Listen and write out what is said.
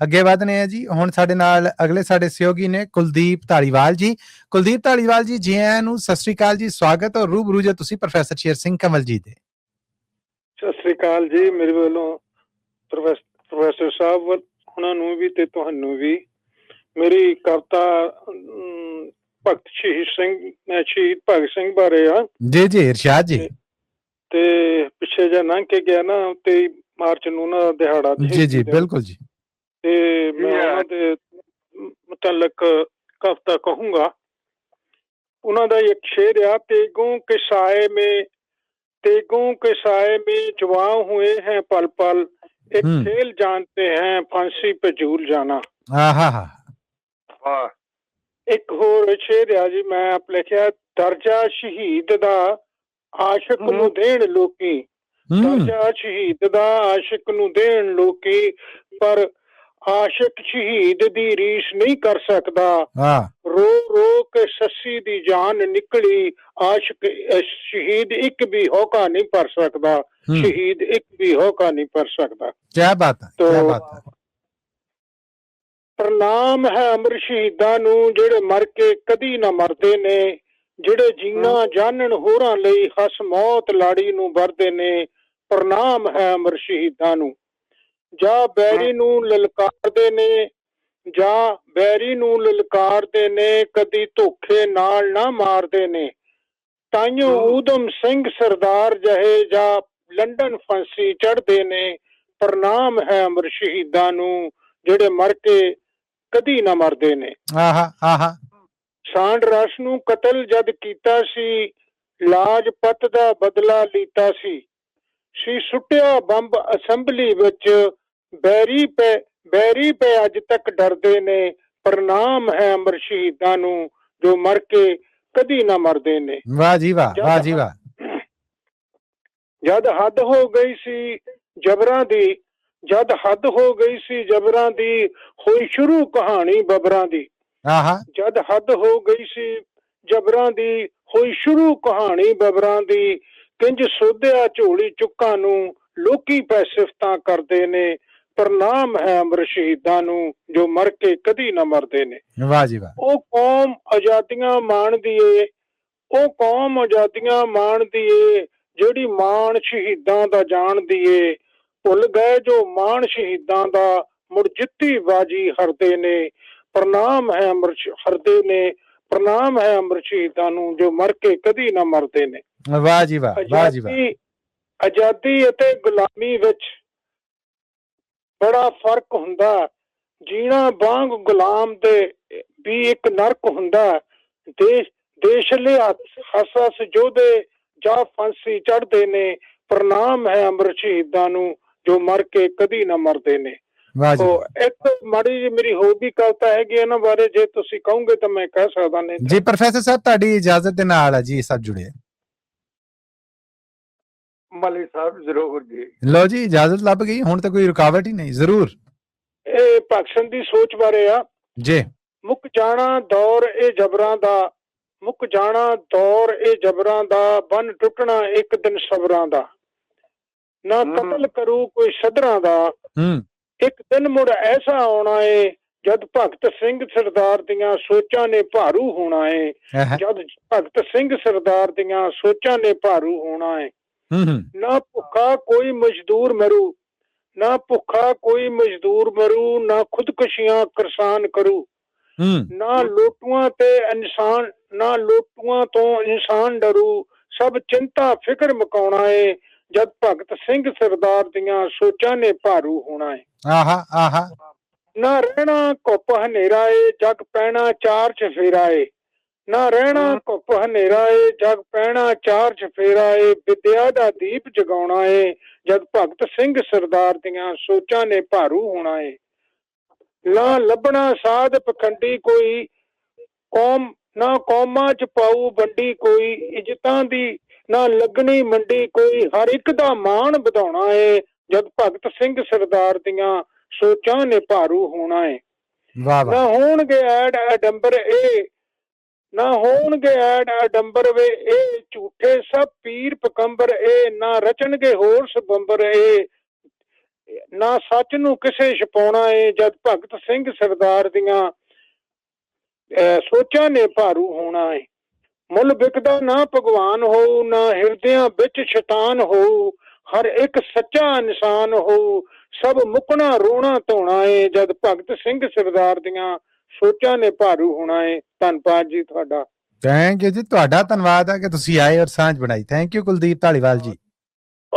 ਅੱਗੇ ਵਧਨੇ ਆ ਜੀ। ਹੁਣ ਸਾਡੇ ਨਾਲ ਅਗਲੇ ਸਾਡੇ ਸਹਿਯੋਗੀ ਨੇ ਕੁਲਦੀਪ ਧਾਲੀਵਾਲ ਜੀ। ਕੁਲਦੀਪ ਧਾਲੀਵਾਲ ਜੀ, ਜੀ ਆਇਆਂ ਨੂੰ, ਸਤਿ ਸ੍ਰੀ ਅਕਾਲ ਜੀ, ਸਵਾਗਤ। ਔਰ ਰੂਬਰੂ ਜੇ ਤੁਸੀਂ ਪ੍ਰੋਫੈਸਰ ਸ਼ੇਰ ਸਿੰਘ ਕੰਵਲ ਜੀ ਦੇ। ਸਤਿ ਸ੍ਰੀ ਅਕਾਲ ਜੀ, ਮੇਰੇ ਵੱਲੋਂ ਪ੍ਰੋਫੈਸਰ ਸਾਹਿਬ ਉਹਨਾਂ ਨੂੰ ਵੀ ਤੇ ਤੁਹਾਨੂੰ ਵੀ। ਮੇਰੀ ਕਵਿਤਾ ਭਗਤ ਸ਼ਹੀਦ ਭਗਤ ਸਿੰਘ ਬਾਰੇ ਆ ਜੀ ਜੀ ਇਰਸ਼ਾਦ ਜੀ। ਤੇ ਪਿੱਛੇ ਜਿਹਾ ਲੰਘ ਕੇ ਗਿਆ ਨਾ 23 ਮਾਰਚ ਨੂੰ ਉਹਨਾਂ ਦਾ ਦਿਹਾੜਾ ਜੀ ਜੀ ਬਿਲਕੁਲ ਜੀ। ਤੇ ਮੈਂ ਉਹਨਾਂ ਦੇ ਮੁਤਲਕ ਕਵਿਤਾ ਕਹੂੰਗਾ। ਉਹਨਾਂ ਦਾ ਇੱਕ ਸ਼ੇਰ ਆ, तेगों के साए में जवां हुए हैं पल पल, एक खेल जानते हैं फांसी पे झूल जाना। एक होर शेर आ जी, मैं आप लिखिਆ, दर्जा शहीद दा आशिक ਨੂੰ ਦੇਣ ਲੋਕੀ, ਦਰਜਾ ਸ਼ਹੀਦ ਦਾ ਆਸ਼ਿਕ ਨੂੰ ਦੇਣ ਲੋਕੀ, ਪਰ ਆਸ਼ਿਕ ਸ਼ਹੀਦ ਦੀ ਰੀਸ ਨਹੀਂ ਕਰ ਸਕਦਾ। ਰੋ ਰੋ ਕੇ ਸੱਸੀ ਦੀ ਜਾਨ ਨਿਕਲੀ, ਆਸ਼ਿਕ ਸ਼ਹੀਦ ਇੱਕ ਵੀ ਹੋਕਾ ਨਹੀਂ ਭਰ ਸਕਦਾ। ਸ਼ਹੀਦ ਇੱਕ ਵੀ ਹੋਕਾ ਨਹੀਂ ਭਰ ਸਕਦਾ। ਕਿਆ ਬਾਤ ਹੈ, ਕਿਆ ਬਾਤ ਹੈ। ਪ੍ਰਣਾਮ ਹੈ ਅਮਰ ਸ਼ਹੀਦਾਂ ਨੂੰ, ਜਿਹੜੇ ਮਰ ਕੇ ਕਦੀ ਨਾ ਮਰਦੇ ਨੇ, ਜਿਹੜੇ ਜੀਣਾ ਜਾਣਨ ਹੋਰਾਂ ਲਈ ਹੱਸ ਮੌਤ ਲਾੜੀ ਨੂੰ ਵਰਦੇ ਨੇ। ਪ੍ਰਣਾਮ ਹੈ ਅਮਰ ਸ਼ਹੀਦਾਂ ਨੂੰ। ਜਾਂ ਬੈਰੀ ਨੂੰ ਲਲਕਾਰਦੇ ਨੇ, ਜਾਂ ਬੈਰੀ ਨੂੰ ਲਲਕਾਰਦੇ ਨੇ, ਕਦੀ ਧੋਖੇ ਨਾਲ ਨਾ ਮਾਰਦੇ ਨੇ। ਤਾਈਓ ਊਧਮ ਸਿੰਘ ਸਰਦਾਰ ਜਹੇ ਜਾਂ ਲੰਡਨ ਫਾਂਸੀ ਚੜ੍ਹਦੇ ਨੇ। ਪ੍ਰਣਾਮ ਹੈ ਅਮਰ ਸ਼ਹੀਦਾਂ ਨੂੰ, ਜਿਹੜੇ ਮਰ ਕੇ ਕਦੀ ਨਾ ਮਰਦੇ ਨੇ। ਸਾਂਡ ਰਸ ਨੂੰ ਕਤਲ ਜਦ ਕੀਤਾ ਸੀ, ਲਾਜਪਤ ਦਾ ਬਦਲਾ ਲੀਤਾ ਸੀ ਸੁੱਟਿਆ ਬੰਬ ਅਸੈਂਬਲੀ ਵਿੱਚ, ਬੈਰੀ ਪੇ ਅੱਜ ਤੱਕ ਡਰਦੇ ਨੇ। ਪ੍ਰਣਾਮ ਹੈ ਅਮਰ ਸ਼ਹੀਦਾਂ ਨੂੰ, ਜੋ ਮਰ ਕੇ ਕਦੀ ਨਾ ਮਰਦੇ ਨੇ। ਵਾਹ ਜੀ ਵਾਹ, ਵਾਹ ਜੀ ਵਾਹ। ਜਦ ਹੱਦ ਹੋ ਗਈ ਸੀ ਜਬਰਾਂ ਦੀ, ਜਦ ਹੱਦ ਹੋ ਗਈ ਸੀ ਜਬਰਾਂ ਦੀ, ਹੋਈ ਸ਼ੁਰੂ ਕਹਾਣੀ ਬਬਰਾਂ ਦੀ। ਜਦ ਹੱਦ ਹੋ ਗਈ ਸੀ ਜਬਰਾਂ ਦੀ, ਹੋਈ ਸ਼ੁਰੂ ਕਹਾਣੀ ਬਬਰਾਂ ਦੀ। ਕਿੰਜ ਸੋਧਿਆ ਝੋਲੀ ਚੁੱਕਾਂ ਨੂੰ, ਲੋਕੀ ਪੈ ਸਿਫਤਾਂ ਕਰਦੇ ਨੇ। ਪ੍ਰਣਾਮ ਹੈ ਅਮਰ ਸ਼ਹੀਦਾਂ ਨੂੰ, ਜੋ ਮਰ ਕੇ ਕਦੀ ਨਾ ਮਰਦੇ ਨੇ। ਵਾਹ ਜੀ ਵਾਹ। ਉਹ ਕੌਮ ਆਜ਼ਾਦੀਆਂ ਮਾਣਦੀ ਏ, ਉਹ ਕੌਮ ਆਜ਼ਾਦੀਆਂ ਮਾਣਦੀ ਏ, ਜਿਹੜੀ ਮਾਣ ਸ਼ਹੀਦਾਂ ਦਾ ਜਾਣਦੀ ਏ। ਭੁੱਲ ਗਏ ਜੋ ਮਾਣ ਸ਼ਹੀਦਾਂ ਦਾ, ਮੁੜ ਜਿੱਤੀ ਬਾਜੀ ਹਰਦੇ ਨੇ। ਪ੍ਰਣਾਮ ਹੈ ਅਮਰ ਹਰਦੇ ਨੇ। ਪ੍ਰਣਾਮ ਹੈ ਅਮਰ ਸ਼ਹੀਦਾਂ ਨੂੰ, ਜੋ ਮਰ ਕੇ ਕਦੀ ਨਾ ਮਰਦੇ ਨੇ। ਵਾਹ ਜੀ ਵਾਹ, ਵਾਹ ਜੀ ਵਾਹ। ਆਜ਼ਾਦੀ ਅਤੇ ਗੁਲਾਮੀ ਵਿੱਚ ਬੜਾ ਫਰਕ ਹੁੰਦਾ। ਜੀਣਾ ਵਾਂਗ ਗੁਲਾਮ ਦੇ ਵੀ ਇੱਕ ਨਰਕ ਹੁੰਦਾ। ਦੇਸ਼ ਲਈ ਹੱਸ ਯੋਧੇ ਜਾਂ ਫਾਂਸੀ ਚੜ੍ਹਦੇ ਨੇ। ਪ੍ਰਣਾਮ ਹੈ ਅਮਰ ਸ਼ਹੀਦਾਂ ਨੂੰ, ਜੋ ਮਰ ਕੇ ਕਦੀ ਨਾ ਮਰਦੇ ਨੇ। ਇੱਕ ਮਾੜੀ ਜਿਹੀ ਮੇਰੀ ਹੋਰ ਵੀ ਕਵਿਤਾ ਹੈਗੀ, ਇਹਨਾਂ ਬਾਰੇ ਜੇ ਤੁਸੀਂ ਕਹੋਗੇ ਤਾਂ ਮੈਂ ਕਹਿ ਸਕਦਾ। ਨਹੀਂ ਜੀ ਪ੍ਰੋਫੈਸਰ ਸਾਹਿਬ, ਤੁਹਾਡੀ ਇਜਾਜ਼ਤ ਦੇ ਨਾਲ ਹੈ ਜੀ, ਸਭ ਜੁੜੇ ਮਲਿਕ ਸਾਹਿਬ। ਜ਼ਰੂਰ ਜੀ, ਲਓ ਜੀ, ਇਜਾਜ਼ਤ ਲੱਭ ਗਈ ਹੁਣ ਤਾਂ ਕੋਈ ਰੁਕਾਵਟ ਹੀ ਨਹੀਂ। ਜ਼ਰੂਰ। ਇਹ ਭਗਤ ਸਿੰਘ ਦੀ ਸੋਚ ਬਾਰੇ ਆ ਜੀ। ਮੁੱਕ ਜਾਣਾ ਦੌਰ ਇਹ ਜਬਰਾਂ ਦਾ, ਮੁੱਕ ਜਾਣਾ ਦੌਰ ਇਹ ਜਬਰਾਂ ਦਾ, ਬੰਨ ਟੁੱਟਣਾ ਇੱਕ ਦਿਨ ਸਬਰਾਂ ਦਾ। ਨਾ ਕਤਲ ਕਰੂ ਕੋਈ ਸਦਰਾਂ ਦਾ, ਇੱਕ ਦਿਨ ਮੁੜ ਐਸਾ ਆਉਣਾ ਏ, ਜਦ ਭਗਤ ਸਿੰਘ ਸਰਦਾਰ ਦੀਆਂ ਸੋਚਾਂ ਨੇ ਭਾਰੂ ਹੋਣਾ ਏ। ਜਦ ਭਗਤ ਸਿੰਘ ਸਰਦਾਰ ਦੀਆਂ ਸੋਚਾਂ ਨੇ ਭਾਰੂ ਹੋਣਾ ਏ। ਨਾ ਭੁੱਖਾ ਕੋਈ ਮਜ਼ਦੂਰ ਮਰੂ, ਨਾ ਭੁੱਖਾ ਕੋਈ ਮਜ਼ਦੂਰ ਮਰੂ, ਨਾ ਖੁਦਕੁਸ਼ੀਆਂ ਕਿਸਾਨ ਕਰੂ। ਨਾ ਲੋਟੂਆਂ ਤੇ ਇਨਸਾਨ, ਨਾ ਲੋਟੂਆਂ ਤੋਂ ਇਨਸਾਨ ਡਰੂ। ਸਭ ਚਿੰਤਾ ਫਿਕਰ ਮੁਕਾਉਣਾ ਏ, ਜਦ ਭਗਤ ਸਿੰਘ ਸਰਦਾਰ ਦੀਆਂ ਸੋਚਾਂ ਨੇ ਭਾਰੂ ਹੋਣਾ ਏ। ਨਾ ਰਹਿਣਾ ਘੁੱਪ ਹਨੇਰਾ ਏ, ਜਗ ਪੈਣਾ ਚਾਰ ਚਫੇਰਾ ਏ। ਨਾ ਰਹਿਣਾ ਘੁੱਪ ਹਨੇਰਾ ਏ, ਜਗ ਪੈਣਾ ਚਾਰ ਚਫੇਰਾ ਏ। ਵਿਦਿਆ ਦਾ ਦੀਪ ਜਗਾਉਣਾ ਏ, ਜਦ ਭਗਤ ਸਿੰਘ ਸਰਦਾਰ ਦੀਆਂ ਸੋਚਾਂ ਨੇ ਭਾਰੂ ਹੋਣਾ ਏ। ਨਾ ਲੱਭਣਾ ਸਾਧ ਪਖੰਡੀ ਕੋਈ, ਕੌਮ ਨਾ ਕੌਮਾਂ ਚ ਪਾਊ ਵੰਡੀ ਕੋਈ। ਇੱਜ਼ਤਾਂ ਦੀ ਨਾ ਲੱਗਣੀ ਮੰਡੀ ਕੋਈ, ਹਰ ਇੱਕ ਦਾ ਮਾਣ ਵਧਾਉਣਾ ਏ, ਜਦ ਭਗਤ ਸਿੰਘ ਸਰਦਾਰ ਦੀਆਂ ਸੋਚਾਂ ਨੇ ਭਾਰੂ ਹੋਣਾ ਏ। ਨਾ ਹੋਣਗੇ ਐਡ ਅਡੰਬਰ ਇਹ, ਨਾ ਹੋਣਗੇ ਐਡ ਅਡੰਬਰ ਵੇ ਇਹ, ਝੂਠੇ ਸਭ ਪੀਰ ਪਕੰਬਰ ਇਹ। ਨਾ ਰਚਣਗੇ ਹੋਰ ਸਬੰਬਰ ਇਹ, ਨਾ ਸੱਚ ਨੂੰ ਕਿਸੇ ਛਪਾਉਣਾ ਏ, ਜਦ ਭਗਤ ਸਿੰਘ ਸਰਦਾਰ ਦੀਆਂ ਸੋਚਾਂ ਨੇ ਭਾਰੂ ਹੋਣਾ ਏ। ਮੁੱਲ ਵਿਕਦਾ ਨਾ ਭਗਵਾਨ ਹੋਊ, ਨਾ ਹਿਰਦਿਆਂ ਵਿੱਚ ਸ਼ੈਤਾਨ ਹੋਊ, ਹਰ ਇੱਕ ਸੱਚਾ ਇਨਸਾਨ ਹੋਊ, ਸਭ ਮੁੱਕਣਾ ਰੋਣਾ ਧੋਣਾ ਏ, ਜਦ ਭਗਤ ਸਿੰਘ ਸਰਦਾਰ ਦੀਆਂ ਸੋਚਾਂ ਨੇ ਭਾਰੂ ਹੋਣਾ ਏ। ਧੰਨਵਾਦ ਜੀ ਤੁਹਾਡਾ। ਥੈਂਕ ਯੂ ਜੀ, ਤੁਹਾਡਾ ਧੰਨਵਾਦ ਹੈ ਕਿ ਤੁਸੀਂ ਆਏ ਔਰ ਸਾਂਝ ਬਣਾਈ। ਥੈਂਕ ਯੂ ਕੁਲਦੀਪ ਧਾਲੀਵਾਲ ਜੀ।